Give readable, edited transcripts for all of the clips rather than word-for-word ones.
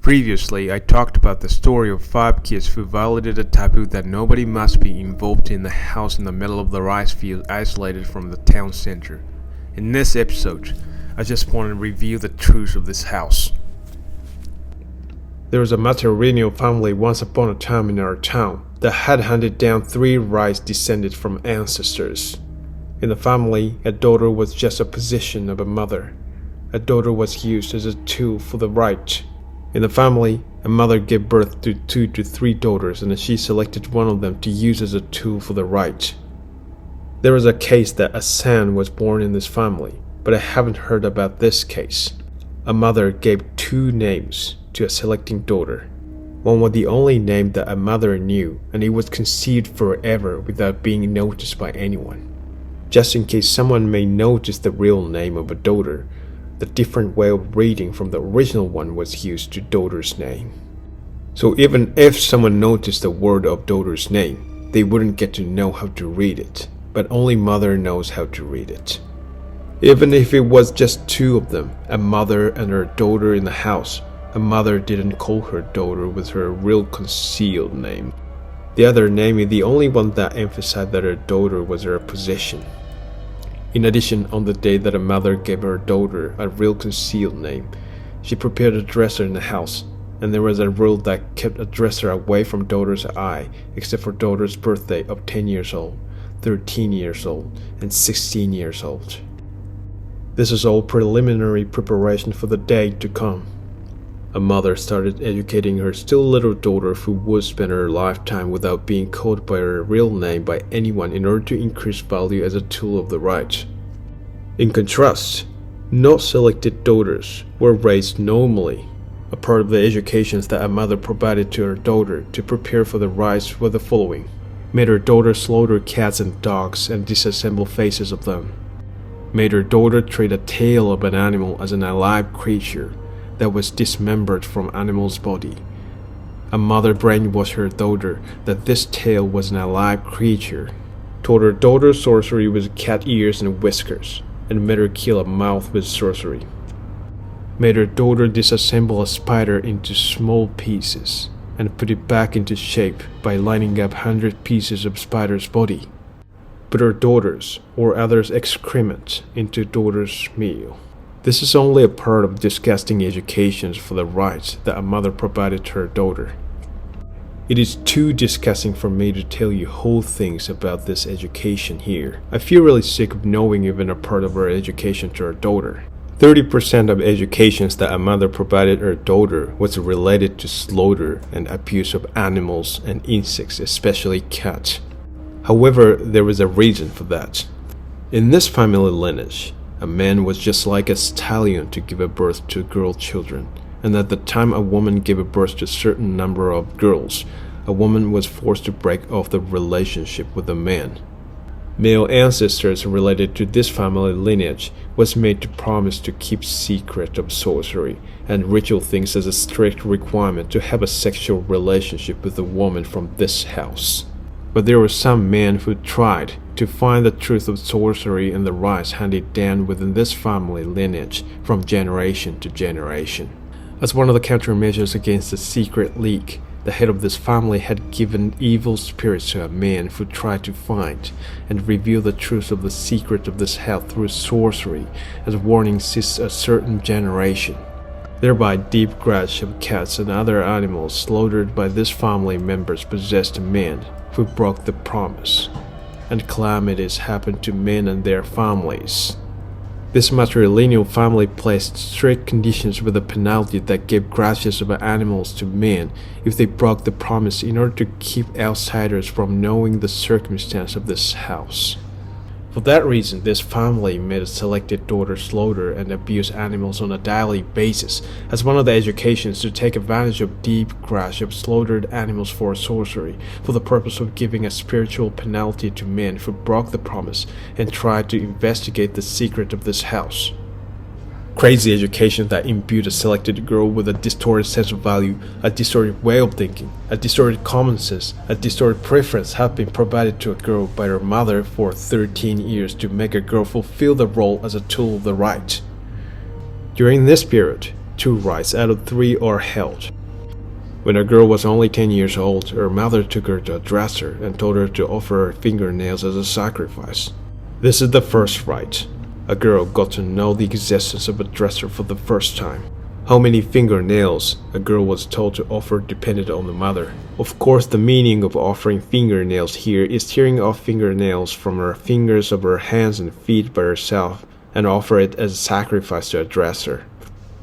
Previously, I talked about the story of 5 kids who violated a taboo that nobody must be involved in the house in the middle of the rice field isolated from the town center. In this episode, I just want to review the truth of this house. There was a matrilineal family once upon a time in our town that had handed down 3 rights descended from ancestors. In the family, a daughter was just a position of a mother. A daughter was used as a tool for the right. In the family, a mother gave birth to 2 to 3 daughters, and she selected one of them to use as a tool for the right. There was a case that ascent was born in this family, but I haven't heard about this case. A mother gave 2 names to a selecting daughter. One was the only name that a mother knew, and it was conceived forever without being noticed by anyone. Just in case someone may notice the real name of a daughter, the different way of reading from the original one was used to daughter's name. So even if someone noticed the word of daughter's name, they wouldn't get to know how to read it, but only mother knows how to read it. Even if it was just 2 of them, a mother and her daughter in the house, a mother didn't call her daughter with her real concealed name. The other name is the only one that emphasized that her daughter was her possession. In addition, on the day that a mother gave her daughter a real concealed name, she prepared a dresser in the house, and there was a rule that kept a dresser away from daughter's eye, except for daughter's birthday of 10 years old, 13 years old, and 16 years old. This is all preliminary preparation for the day to come. A mother started educating her still little daughter who would spend her lifetime without being called by her real name by anyone in order to increase value as a tool of the right. In contrast, not selected daughters were raised normally. A part of the educations that a mother provided to her daughter to prepare for the rites were the following: made her daughter slaughter cats and dogs and disassemble faces of them. Made her daughter treat a tail of an animal as an alive creature that was dismembered from animal's body. A mother brainwashed her daughter that this tail was an alive creature, taught her daughter sorcery with cat ears and whiskers, and made her kill a mouse with sorcery. Made her daughter disassemble a spider into small pieces and put it back into shape by lining up 100 pieces of spider's body. Put her daughter's or others' excrement into daughter's meal. This is only a part of disgusting educations for the rights that a mother provided to her daughter. It is too disgusting for me to tell you whole things about this education here. I feel really sick of knowing even a part of her education to her daughter. 30% of educations that a mother provided her daughter was related to slaughter and abuse of animals and insects, especially cats. However, there was a reason for that. In this family lineage, a man was just like a stallion to give a birth to girl children, and at the time a woman gave a birth to a certain number of girls, a woman was forced to break off the relationship with a man. Male ancestors related to this family lineage was made to promise to keep secret of sorcery and ritual things as a strict requirement to have a sexual relationship with a woman from this house. But there were some men who tried to find the truth of sorcery and the rites handed down within this family lineage from generation to generation. As one of the countermeasures against the secret leak, the head of this family had given evil spirits to a man who tried to find and reveal the truth of the secret of this house through sorcery as warning ceased a certain generation. Thereby, deep grudge of cats and other animals slaughtered by this family members possessed a man who broke the promise, and calamities happened to men and their families. This matrilineal family placed strict conditions with a penalty that gave grudges of animals to men if they broke the promise in order to keep outsiders from knowing the circumstance of this house. For that reason, this family made a selected daughter slaughter and abuse animals on a daily basis as one of the educations to take advantage of deep grudge of slaughtered animals for sorcery, for the purpose of giving a spiritual penalty to men who broke the promise and tried to investigate the secret of this house. Crazy education that imbued a selected girl with a distorted sense of value, a distorted way of thinking, a distorted common sense, a distorted preference have been provided to a girl by her mother for 13 years to make a girl fulfill the role as a tool of the right. During this period, 2 rites out of 3 are held. When a girl was only 10 years old, her mother took her to a dresser and told her to offer her fingernails as a sacrifice. This is the first rite. A girl got to know the existence of a dresser for the first time. How many fingernails a girl was told to offer depended on the mother. Of course, the meaning of offering fingernails here is tearing off fingernails from her fingers of her hands and feet by herself and offer it as a sacrifice to a dresser.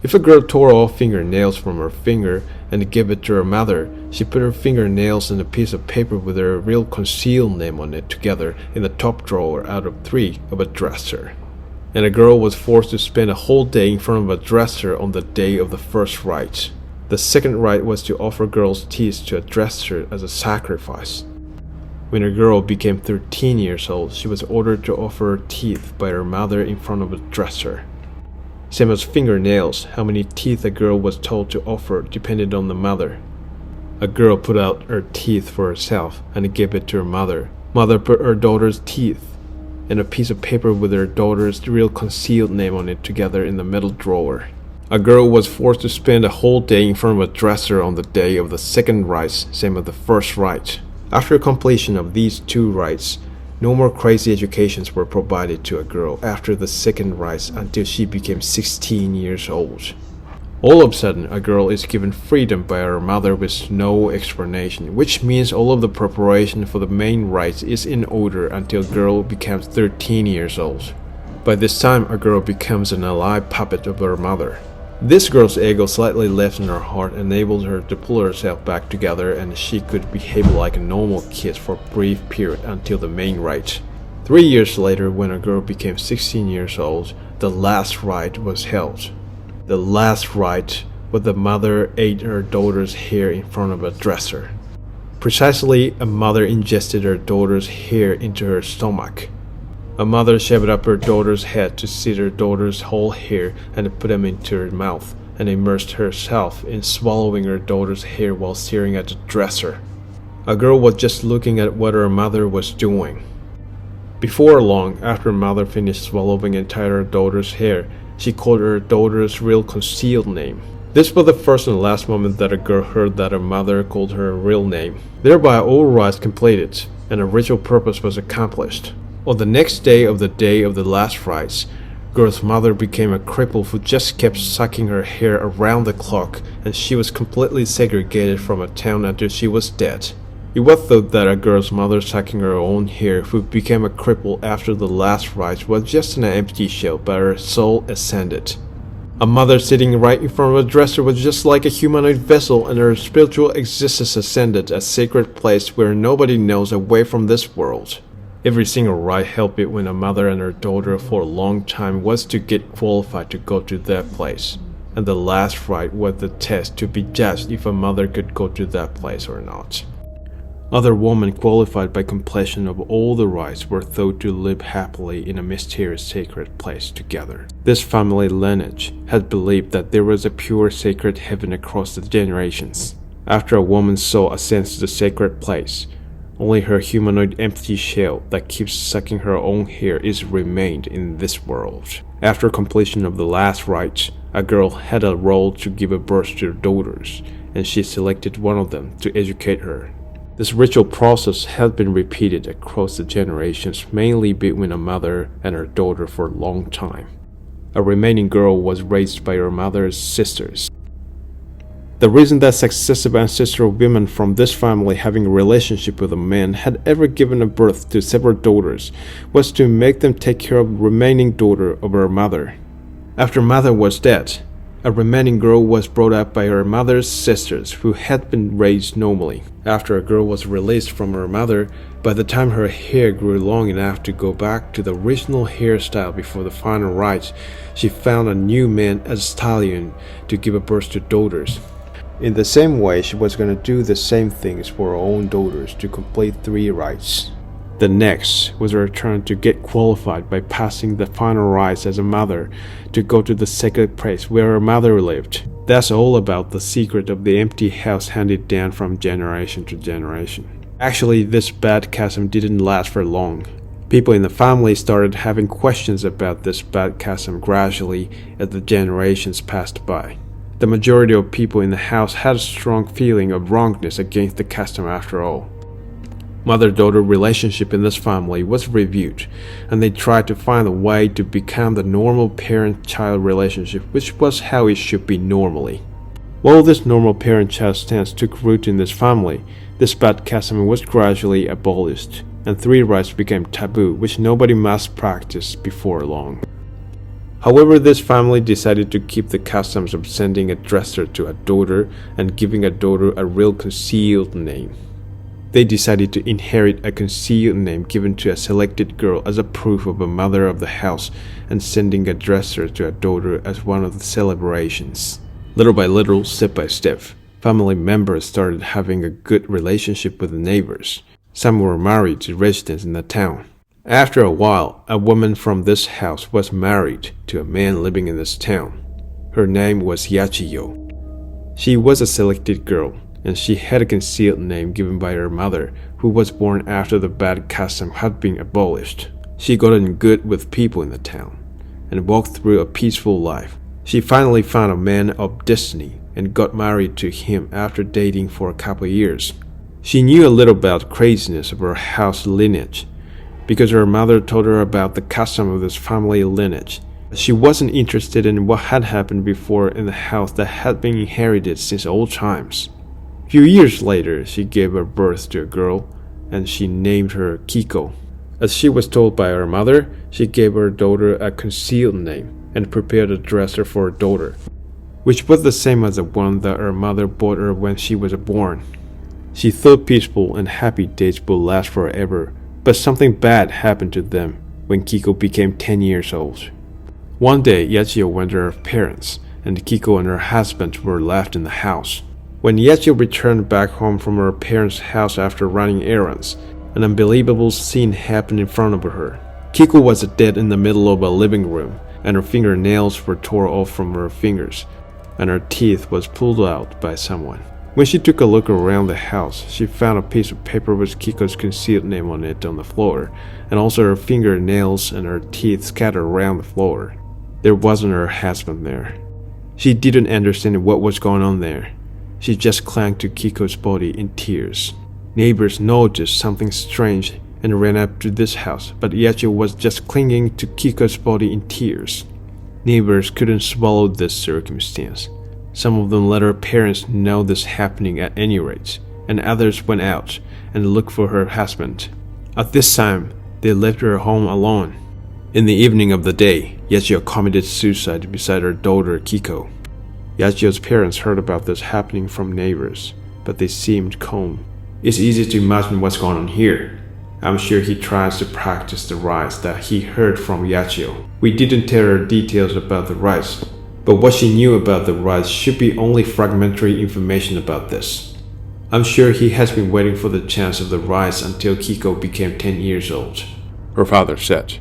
If a girl tore off fingernails from her finger and gave it to her mother, she put her fingernails in a piece of paper with her real concealed name on it together in the top drawer out of 3 of a dresser. And a girl was forced to spend a whole day in front of a dresser on the day of the first rite. The second rite was to offer girls' teeth to a dresser as a sacrifice. When a girl became 13 years old, she was ordered to offer her teeth by her mother in front of a dresser. Same as fingernails, how many teeth a girl was told to offer depended on the mother. A girl put out her teeth for herself and gave it to her mother. Mother put her daughter's teeth and a piece of paper with her daughter's real concealed name on it together in the middle drawer. A girl was forced to spend a whole day in front of a dresser on the day of the second rite, same as the first rite. After completion of these 2 rites, no more crazy educations were provided to a girl after the second rite until she became 16 years old. All of a sudden, a girl is given freedom by her mother with no explanation, which means all of the preparation for the main rites is in order until a girl becomes 13 years old. By this time, a girl becomes an alive puppet of her mother. This girl's ego slightly left in her heart enabled her to pull herself back together, and she could behave like a normal kid for a brief period until the main rite. 3 years later, when a girl became 16 years old, the last rite was held. The last rite was the mother ate her daughter's hair in front of a dresser. Precisely, a mother ingested her daughter's hair into her stomach. A mother shaved up her daughter's head to see her daughter's whole hair and put them into her mouth, and immersed herself in swallowing her daughter's hair while staring at the dresser. A girl was just looking at what her mother was doing. Before long, after her mother finished swallowing entire daughter's hair, she called her daughter's real concealed name. This was the first and last moment that a girl heard that her mother called her real name. Thereby all rites completed, and a ritual purpose was accomplished. On the next day of the last rites, girl's mother became a cripple who just kept sucking her hair around the clock, and she was completely segregated from a town until she was dead. It was thought that a girl's mother sucking her own hair who became a cripple after the last rite was just an empty shell, but her soul ascended. A mother sitting right in front of a dresser was just like a humanoid vessel, and her spiritual existence ascended a sacred place where nobody knows, away from this world. Every single rite held between a mother and her daughter for a long time was to get qualified to go to that place. And the last rite was the test to be judged if a mother could go to that place or not. Other women qualified by completion of all the rites were thought to live happily in a mysterious sacred place together. This family lineage had believed that there was a pure sacred heaven across the generations. After a woman's soul ascends to the sacred place, only her humanoid empty shell that keeps sucking her own hair is remained in this world. After completion of the last rite, a girl had a role to give a birth to her daughters, and she selected one of them to educate her. This ritual process had been repeated across the generations, mainly between a mother and her daughter for a long time. A remaining girl was raised by her mother's sisters. The reason that successive ancestral women from this family having a relationship with a man had ever given a birth to several daughters was to make them take care of the remaining daughter of her mother. After mother was dead, a remaining girl was brought up by her mother's sisters who had been raised normally. After a girl was released from her mother, by the time her hair grew long enough to go back to the original hairstyle before the final rite, she found a new man as a stallion to give a birth to daughters. In the same way, she was going to do the same things for her own daughters to complete 3 rites. The next was her turn to get qualified by passing the final rites as a mother to go to the sacred place where her mother lived. That's all about the secret of the empty house handed down from generation to generation. Actually, this bad custom didn't last for long. People in the family started having questions about this bad custom gradually as the generations passed by. The majority of people in the house had a strong feeling of wrongness against the custom after all. Mother-daughter relationship in this family was reviewed, and they tried to find a way to become the normal parent-child relationship, which was how it should be normally. While this normal parent-child stance took root in this family, this bad custom was gradually abolished, and 3 rites became taboo, which nobody must practice before long. However, this family decided to keep the customs of sending a dresser to a daughter and giving a daughter a real concealed name. They decided to inherit a concealed name given to a selected girl as a proof of a mother of the house, and sending a dresser to a daughter as one of the celebrations. Little by little, step by step, family members started having a good relationship with the neighbors. Some were married to residents in the town. After a while, a woman from this house was married to a man living in this town. Her name was Yachio. She was a selected girl, and she had a concealed name given by her mother, who was born after the bad custom had been abolished. She got on good with people in the town, and walked through a peaceful life. She finally found a man of destiny, and got married to him after dating for a couple of years. She knew a little about the craziness of her house lineage, because her mother told her about the custom of this family lineage. She wasn't interested in what had happened before in the house that had been inherited since old times. A few years later, she gave birth to a girl, and she named her Kiko. As she was told by her mother, she gave her daughter a concealed name, and prepared a dresser for her daughter, which was the same as the one that her mother bought her when she was born. She thought peaceful and happy days would last forever, but something bad happened to them when Kiko became 10 years old. One day, Yachio went to her parents, and Kiko and her husband were left in the house. When Yachio returned back home from her parents' house after running errands, an unbelievable scene happened in front of her. Kiko was dead in the middle of a living room, and her fingernails were torn off from her fingers, and her teeth was pulled out by someone. When she took a look around the house, she found a piece of paper with Kiko's concealed name on it on the floor, and also her fingernails and her teeth scattered around the floor. There wasn't her husband there. She didn't understand what was going on there. She just clung to Kiko's body in tears. Neighbors noticed something strange and ran up to this house, but Yachio was just clinging to Kiko's body in tears. Neighbors couldn't swallow this circumstance. Some of them let her parents know this happening at any rate, and others went out and looked for her husband. At this time, they left her home alone. In the evening of the day, Yachio committed suicide beside her daughter Kiko. Yachio's parents heard about this happening from neighbors, but they seemed calm. It's easy to imagine what's going on here. I'm sure he tries to practice the rites that he heard from Yachio. We didn't tell her details about the rites, but what she knew about the rites should be only fragmentary information about this. I'm sure he has been waiting for the chance of the rites until Kiko became 10 years old, her father said,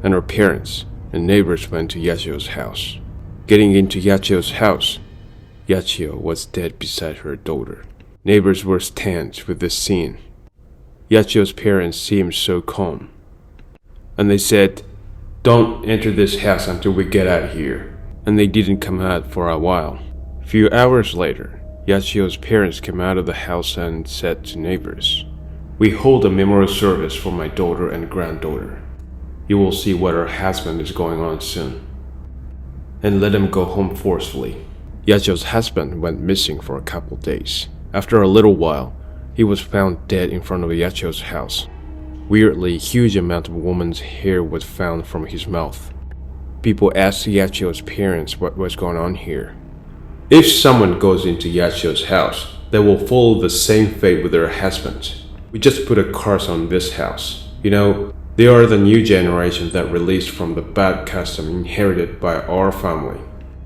and her parents and neighbors went to Yachio's house. Getting into Yachio's house, Yachio was dead beside her daughter. Neighbors were stunned with this scene. Yachio's parents seemed so calm, and they said, "Don't enter this house until we get out of here." And they didn't come out for a while. A few hours later, Yachio's parents came out of the house and said to neighbors, "We hold a memorial service for my daughter and granddaughter. You will see what her husband is going on soon, and let him go home forcefully." Yachio's husband went missing for a couple days. After a little while, he was found dead in front of Yachio's house. Weirdly, a huge amount of woman's hair was found from his mouth. People asked Yachio's parents what was going on here. If someone goes into Yachio's house, they will follow the same fate with their husband. We just put a curse on this house. You know, they are the new generation that released from the bad custom inherited by our family.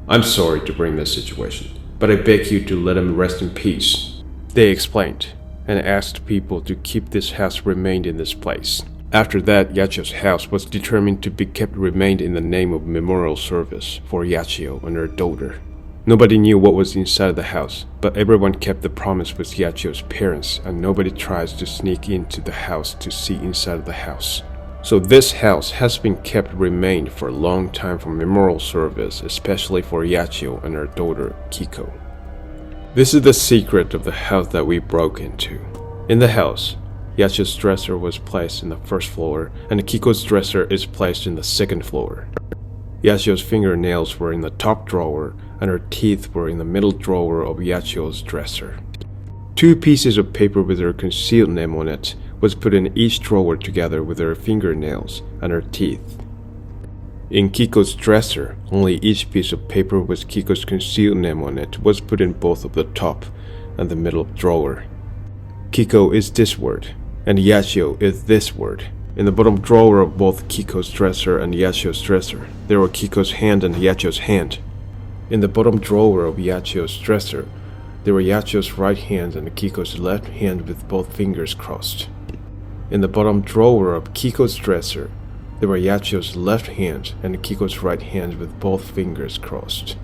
I'm sorry to bring this situation, but I beg you to let him rest in peace. They explained, and asked people to keep this house remained in this place. After that, Yachio's house was determined to be kept remained in the name of memorial service for Yachio and her daughter. Nobody knew what was inside the house, but everyone kept the promise with Yachio's parents, and nobody tries to sneak into the house to see inside the house. So this house has been kept remained for a long time for memorial service, especially for Yachio and her daughter Kiko. This is the secret of the house that we broke into. In the house, Yachio's dresser was placed in the first floor and Kiko's dresser is placed in the second floor. Yachio's fingernails were in the top drawer and her teeth were in the middle drawer of Yachio's dresser. 2 pieces of paper with her concealed name on it was put in each drawer together with her fingernails and her teeth. In Kiko's dresser, only each piece of paper with Kiko's concealed name on it was put in both of the top and the middle drawer. Kiko is this word, and Yachio is this word. In the bottom drawer of both Kiko's dresser and Yachio's dresser, there were Kiko's hand and Yachio's hand. In the bottom drawer of Yachio's dresser, there were Yachio's right hand and Kiko's left hand with both fingers crossed. In the bottom drawer of Kiko's dresser, there were Yachio's left hand and Kiko's right hand with both fingers crossed.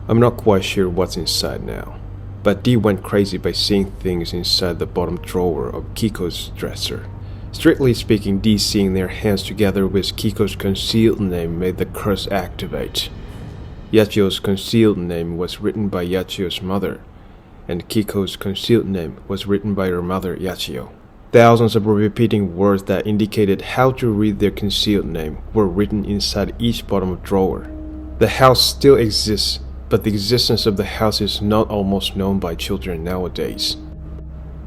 I'm not quite sure what's inside now, but Dee went crazy by seeing things inside the bottom drawer of Kiko's dresser. Strictly speaking, Dee seeing their hands together with Kiko's concealed name made the curse activate. Yachio's concealed name was written by Yachio's mother, and Kiko's concealed name was written by her mother Yachio. Thousands of repeating words that indicated how to read their concealed name were written inside each bottom drawer. The house still exists, but the existence of the house is not almost known by children nowadays.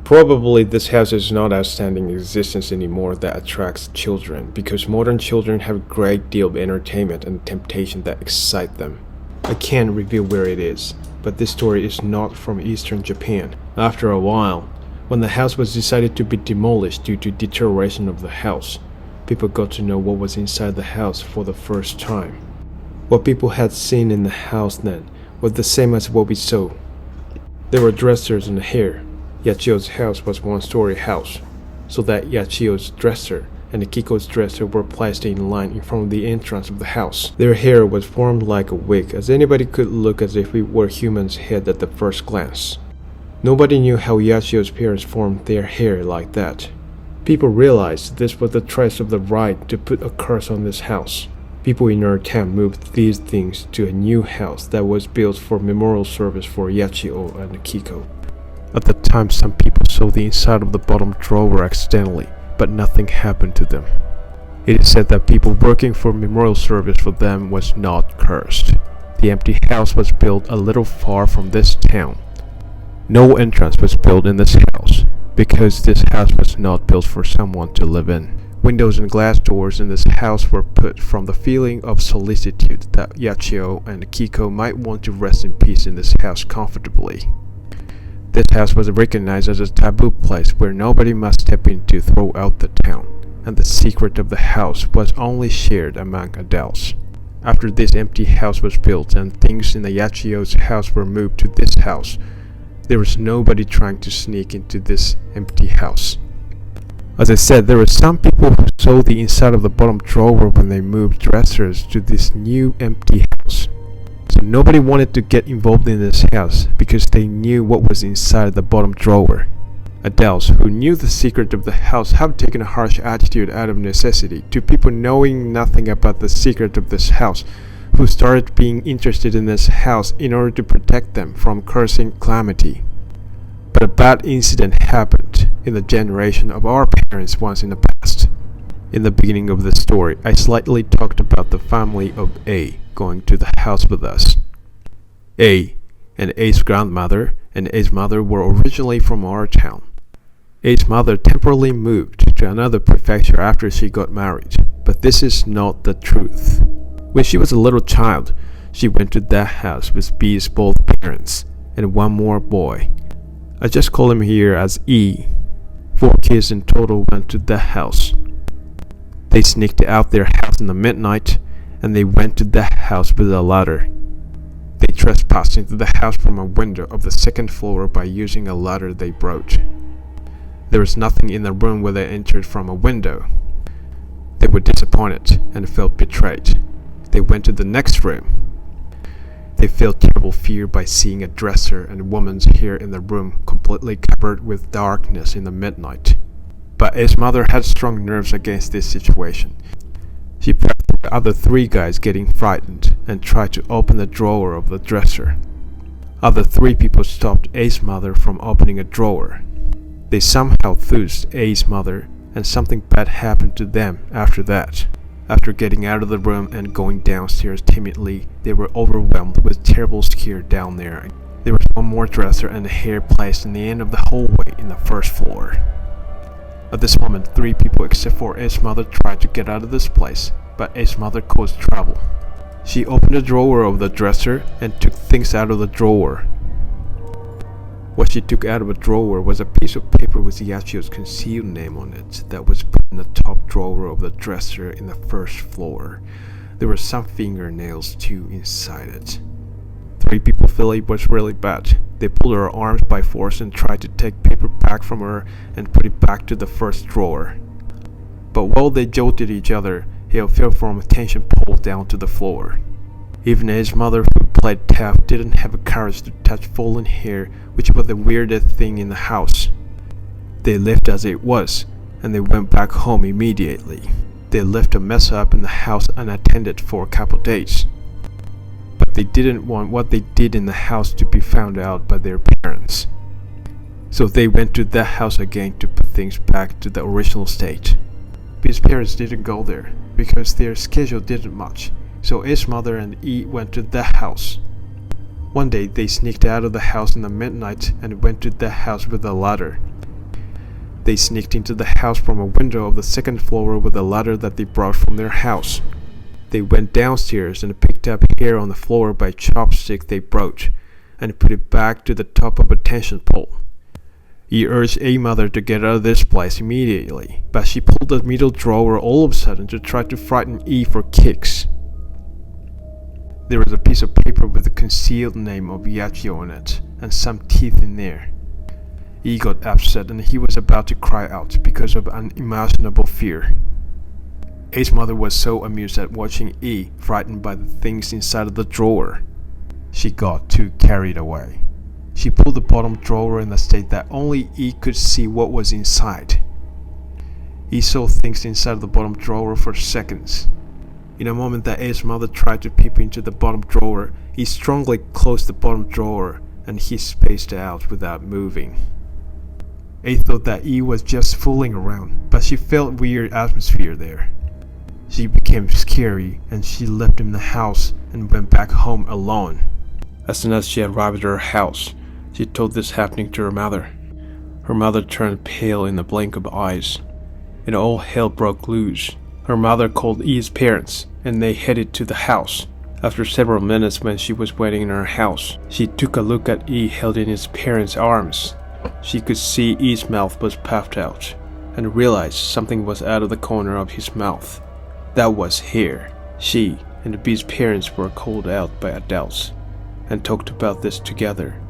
Probably this house is not outstanding existence anymore that attracts children, because modern children have a great deal of entertainment and temptation that excite them. I can't reveal where it is, but this story is not from Eastern Japan. After a while, when the house was decided to be demolished due to deterioration of the house, people got to know what was inside the house for the first time. What people had seen in the house then was the same as what we saw. There were dressers and hair. Yachio's house was one-story house, so that Yachio's dresser and Kiko's dresser were placed in line in front of the entrance of the house. Their hair was formed like a wig, as anybody could look as if it were human's head at the first glance. Nobody knew how Yachio's parents formed their hair like that. People realized this was the trace of the rite to put a curse on this house. People in our town moved these things to a new house that was built for memorial service for Yachio and Kiko. At the time, some people saw the inside of the bottom drawer accidentally, but nothing happened to them. It is said that people working for memorial service for them was not cursed. The empty house was built a little far from this town. No entrance was built in this house, because this house was not built for someone to live in. Windows and glass doors in this house were put from the feeling of solicitude that Yachio and Kiko might want to rest in peace in this house comfortably. This house was recognized as a taboo place where nobody must step into throughout the town, and the secret of the house was only shared among adults. After this empty house was built and things in the Yachio's house were moved to this house, there was nobody trying to sneak into this empty house. As I said, there were some people who saw the inside of the bottom drawer when they moved dressers to this new empty house. So nobody wanted to get involved in this house because they knew what was inside the bottom drawer. Adults who knew the secret of the house have taken a harsh attitude out of necessity to people knowing nothing about the secret of this house, who started being interested in this house in order to protect them from cursing calamity. But a bad incident happened in the generation of our parents once in the past. In the beginning of the story, I slightly talked about the family of A going to the house with us. A and A's grandmother and A's mother were originally from our town. A's mother temporarily moved to another prefecture after she got married, but this is not the truth. When she was a little child, she went to that house with B's both parents and one more boy. I just call him here as E. 4 kids in total went to that house. They sneaked out their house in the midnight and they went to that house with a ladder. They trespassed into the house from a window of the second floor by using a ladder they brought. There was nothing in the room where they entered from a window. They were disappointed and felt betrayed. They went to the next room. They felt terrible fear by seeing a dresser and a woman's hair in the room completely covered with darkness in the midnight. But A's mother had strong nerves against this situation. She prepped the other three guys getting frightened and tried to open the drawer of the dresser. Other three people stopped A's mother from opening a drawer. They somehow thrust A's mother, and something bad happened to them after that. After getting out of the room and going downstairs timidly, they were overwhelmed with terrible scare down there. There was one more dresser and a hair placed in the end of the hallway in the first floor. At this moment, three people except for A's mother tried to get out of this place, but A's mother caused trouble. She opened the drawer of the dresser and took things out of the drawer. What she took out of a drawer was a piece of paper with Yachio's concealed name on it that was put in the top drawer of the dresser in the first floor. There were some fingernails too inside it. Three people felt it was really bad. They pulled her arms by force and tried to take paper back from her and put it back to the first drawer. But while they jolted each other, he fell from a tension pole down to the floor. Even his mother, who played tough, didn't have the courage to touch fallen hair, which was the weirdest thing in the house. They left as it was, and they went back home immediately. They left a mess up in the house unattended for a couple days. But they didn't want what they did in the house to be found out by their parents. So they went to that house again to put things back to the original state. His parents didn't go there, because their schedule didn't match. So his mother and E went to that house. One day they sneaked out of the house in the midnight and went to that house with a ladder. They sneaked into the house from a window of the second floor with a ladder that they brought from their house. They went downstairs and picked up hair on the floor by a chopstick they brought and put it back to the top of a tension pole. He urged A mother to get out of this place immediately, but she pulled the middle drawer all of a sudden to try to frighten E for kicks. There was a piece of paper with the concealed name of Yachio on it, and some teeth in there. E got upset and he was about to cry out because of unimaginable fear. A's mother was so amused at watching E frightened by the things inside of the drawer. She got too carried away. She pulled the bottom drawer in a state that only E could see what was inside. E saw things inside the bottom drawer for seconds. In a moment that A's mother tried to peep into the bottom drawer, he strongly closed the bottom drawer and he spaced out without moving. A thought that E was just fooling around, but she felt weird atmosphere there. She became scary and she left him the house and went back home alone. As soon as she arrived at her house, she told this happening to her mother. Her mother turned pale in the blink of eyes, and all hell broke loose. Her mother called E's parents, and they headed to the house. After several minutes when she was waiting in her house, she took a look at E held in his parents' arms. She could see E's mouth was puffed out, and realized something was out of the corner of his mouth. That was hair. She and B's parents were called out by adults, and talked about this together.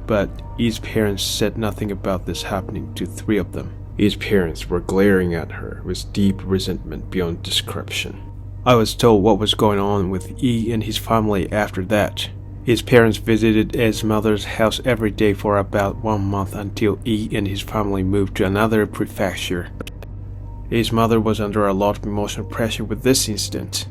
But E's parents said nothing about this happening to three of them. E's parents were glaring at her with deep resentment beyond description. I was told what was going on with E and his family after that. His parents visited E's mother's house every day for about 1 month until E and his family moved to another prefecture. E's mother was under a lot of emotional pressure with this incident.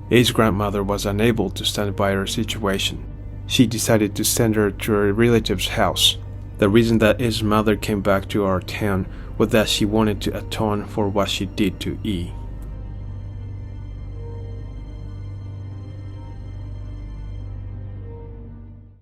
E's grandmother was unable to stand by her situation. She decided to send her to her relative's house. The reason that E's mother came back to our town was that she wanted to atone for what she did to E.